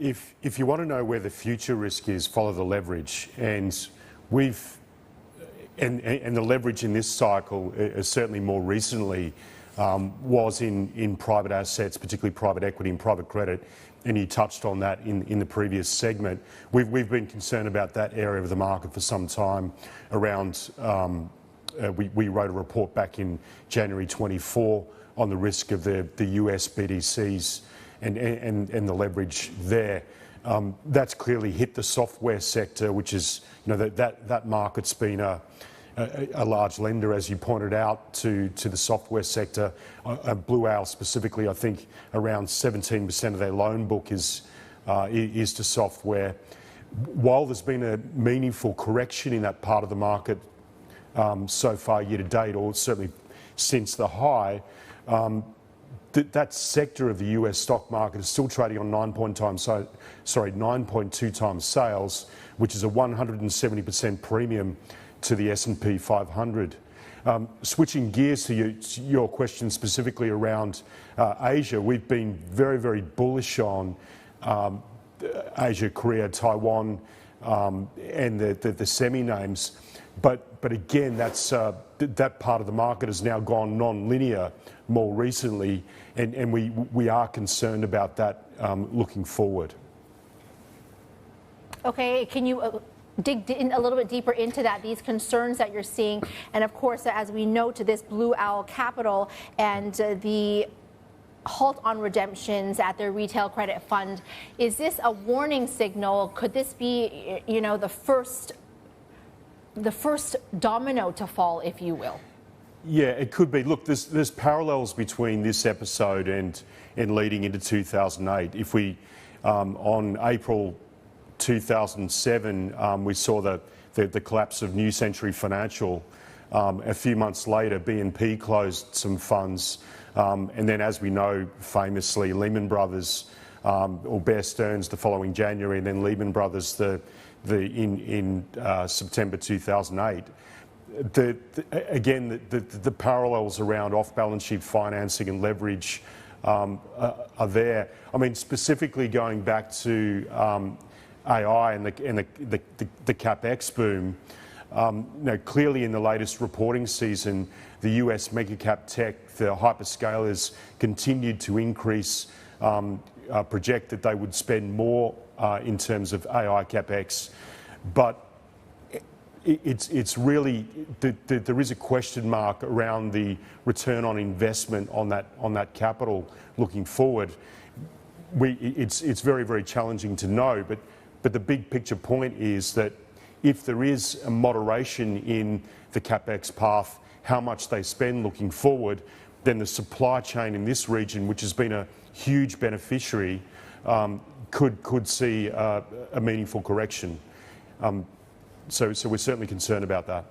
if you want to know where the future risk is, follow the leverage. And the leverage in this cycle, certainly more recently, was in private assets, particularly private equity and private credit. And you touched on that in the previous segment. We've been concerned about that area of the market for some time. Around, we wrote a report back in January 24 on the risk of the US BDCs and the leverage there. That's clearly hit the software sector, which is, that market's been a large lender, as you pointed out, to the software sector. Blue Owl specifically, I think around 17% of their loan book is to software. While there's been a meaningful correction in that part of the market so far year to date, or certainly since the high, that sector of the US stock market is still trading on 9.2 times sales, which is a 170% premium to the S&P 500. Switching gears to your question specifically around Asia, we've been very, very bullish on Asia, Korea, Taiwan, and the semi names. But again, that part of the market has now gone non-linear more recently, and we are concerned about that looking forward. Okay, can you dig in a little bit deeper into that, these concerns that you're seeing, and of course, as we note, this Blue Owl Capital and the halt on redemptions at their retail credit fund, is this a warning signal? Could this be, the first domino to fall, if you will? Yeah, it could be. Look, there's parallels between this episode and leading into 2008. If we, on April 2007, we saw the collapse of New Century Financial. A few months later, BNP closed some funds, and then, as we know, famously, Lehman Brothers, or Bear Stearns the following January, and then Lehman Brothers in September 2008. The parallels around off-balance sheet financing and leverage are there. I mean, specifically going back to AI and the capex boom. Clearly in the latest reporting season, the US mega-cap tech, the hyperscalers, continued to increase, project that they would spend more in terms of AI capex. But it's really, there is a question mark around the return on investment on that capital looking forward. It's very, very challenging to know, but the big picture point is that if there is a moderation in the capex path, how much they spend looking forward, then the supply chain in this region, which has been a huge beneficiary, could see a meaningful correction. So we're certainly concerned about that.